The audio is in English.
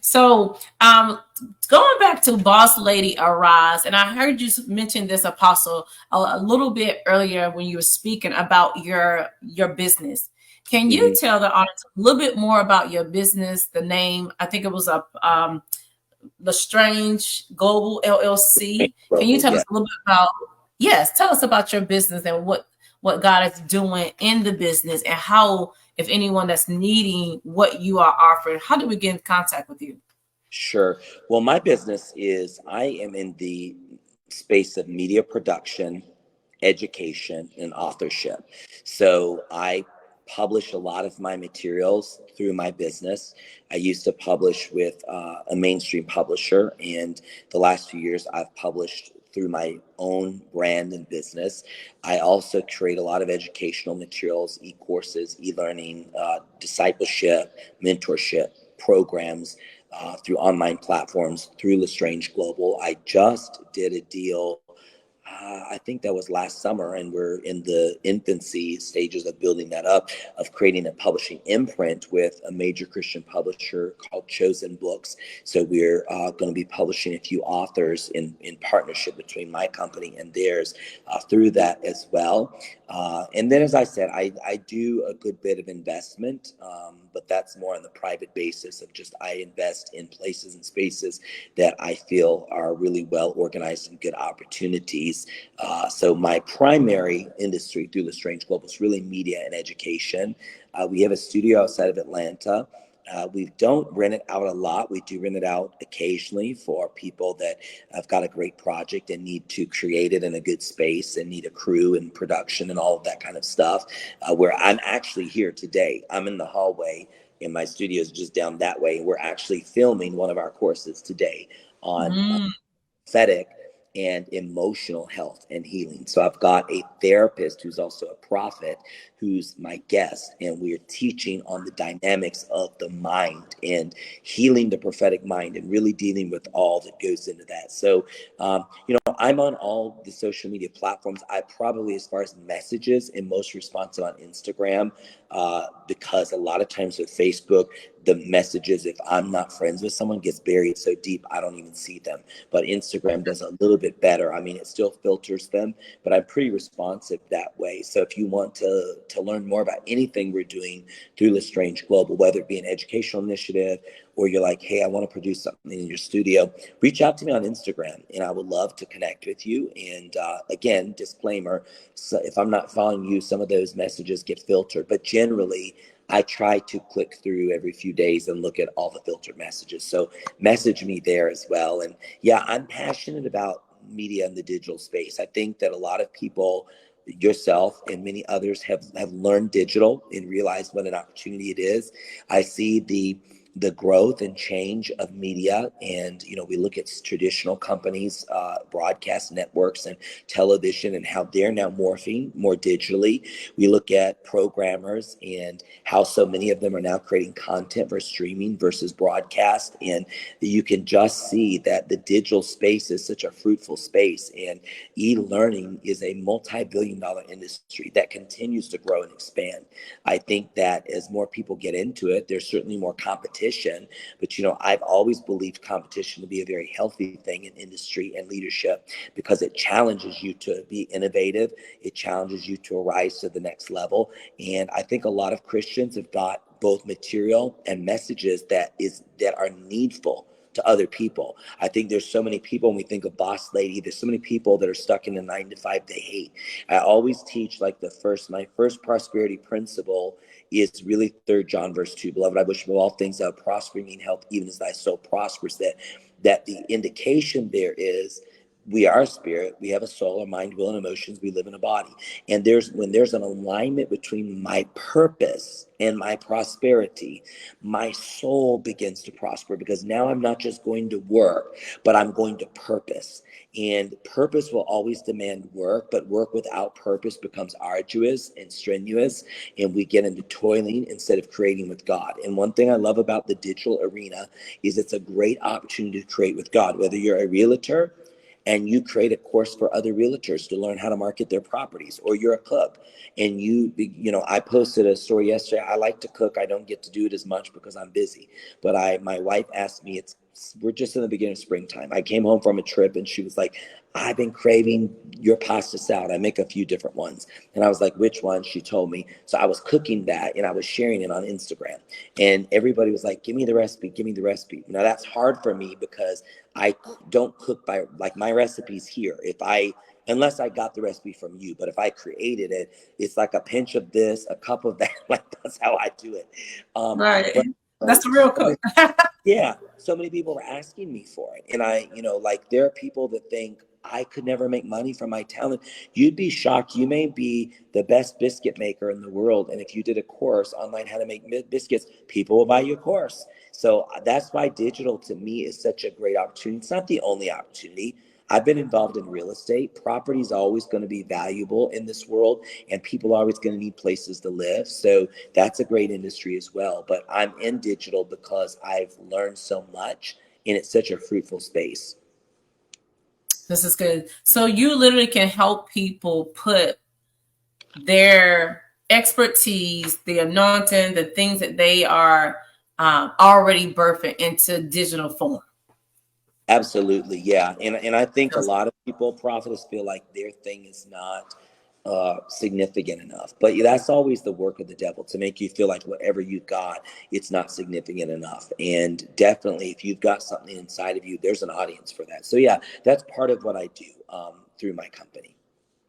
So, going back to Boss Lady Arise, and I heard you mention this, Apostle, a little bit earlier when you were speaking about your business. Can you Mhm. tell the audience a little bit more about your business? The name, I think it was a LeStrange Global LLC. Can you Global, tell yeah. us a little bit about? Yes, tell us about your business and what God is doing in the business, and how, if anyone that's needing what you are offering, how do we get in contact with you? Sure. Well, my business is I am in the space of media production, education, and authorship. So I publish a lot of my materials through my business. I used to publish with a mainstream publisher, and the last few years I've published through my own brand and business. I also create a lot of educational materials, e-courses, e-learning, discipleship, mentorship programs through online platforms through LeStrange Global. I just did a deal. I think that was last summer, and we're in the infancy stages of building that up, of creating a publishing imprint with a major Christian publisher called Chosen Books. So we're going to be publishing a few authors in partnership between my company and theirs through that as well. And then, as I said, I do a good bit of investment, but that's more on the private basis of just I invest in places and spaces that I feel are really well organized and good opportunities. So my primary industry through LeStrange Global is really media and education. We have a studio outside of Atlanta. We don't rent it out a lot. We do rent it out occasionally for people that have got a great project and need to create it in a good space and need a crew and production and all of that kind of stuff. Where I'm actually here today, I'm in the hallway in my studio is just down that way. We're actually filming one of our courses today on Mm. prophetic and emotional health and healing. So I've got a therapist who's also a prophet who's my guest, and we're teaching on the dynamics of the mind and healing the prophetic mind and really dealing with all that goes into that. So, I'm on all the social media platforms. I probably, as far as messages, am most responsive on Instagram because a lot of times with Facebook, the messages, if I'm not friends with someone, gets buried so deep I don't even see them. But Instagram does a little bit better. I mean, it still filters them, but I'm pretty responsive that way. So if you want to learn more about anything we're doing through LeStrange Global, whether it be an educational initiative or you're like, hey, I want to produce something in your studio, reach out to me on Instagram, and I would love to connect with you. And again, disclaimer: so if I'm not following you, some of those messages get filtered, but generally I try to click through every few days and look at all the filtered messages. So message me there as well. And yeah, I'm passionate about media in the digital space. I think that a lot of people, yourself and many others, have learned digital and realized what an opportunity it is. I see the growth and change of media, and we look at traditional companies, broadcast networks and television, and how they're now morphing more digitally. We look at programmers and how so many of them are now creating content for streaming versus broadcast. And you can just see that the digital space is such a fruitful space. And e-learning is a multi-billion-dollar industry that continues to grow and expand. I think that as more people get into it, there's certainly more competition. But, I've always believed competition to be a very healthy thing in industry and leadership because it challenges you to be innovative. It challenges you to arise to the next level. And I think a lot of Christians have got both material and messages that are needful to other people. I think there's so many people, when we think of boss lady, there's so many people that are stuck in the 9 to 5 they hate. I always teach like my first prosperity principle is really 3 John verse 2. Beloved, I wish above all things that prospering in health, even as thy soul prospers. That the indication there is we are a spirit, we have a soul, a mind, will, and emotions, we live in a body. And when there's an alignment between my purpose and my prosperity, my soul begins to prosper, because now I'm not just going to work, but I'm going to purpose. And purpose will always demand work, but work without purpose becomes arduous and strenuous, and we get into toiling instead of creating with God. And one thing I love about the digital arena is it's a great opportunity to create with God, whether you're a realtor, and you create a course for other realtors to learn how to market their properties, or you're a cook and I posted a story yesterday. I like to cook. I don't get to do it as much because I'm busy, but my wife asked me, we're just in the beginning of springtime. I came home from a trip and she was like, I've been craving your pasta salad. I make a few different ones. And I was like, which one? She told me. So I was cooking that and I was sharing it on Instagram. And everybody was like, give me the recipe, give me the recipe. Now that's hard for me because I don't cook by, like, my recipes here. Unless I got the recipe from you, but if I created it, it's like a pinch of this, a cup of that. Like, that's how I do it. Right. But That's the real cook. yeah, so many people were asking me for it. And like, there are people that think I could never make money from my talent. You'd be shocked. You may be the best biscuit maker in the world. And if you did a course online how to make biscuits, people will buy your course. So that's why digital to me is such a great opportunity. It's not the only opportunity. I've been involved in real estate. Property is always going to be valuable in this world, and people are always going to need places to live. So that's a great industry as well. But I'm in digital because I've learned so much, and it's such a fruitful space. This is good. So you literally can help people put their expertise, the anointing, the things that they are already birthing into digital form. Absolutely, yeah. And I think a lot of people, Prophetess, feel like their thing is not significant enough. But that's always the work of the devil, to make you feel like whatever you've got, it's not significant enough. And definitely, if you've got something inside of you, there's an audience for that. So yeah, that's part of what I do through my company.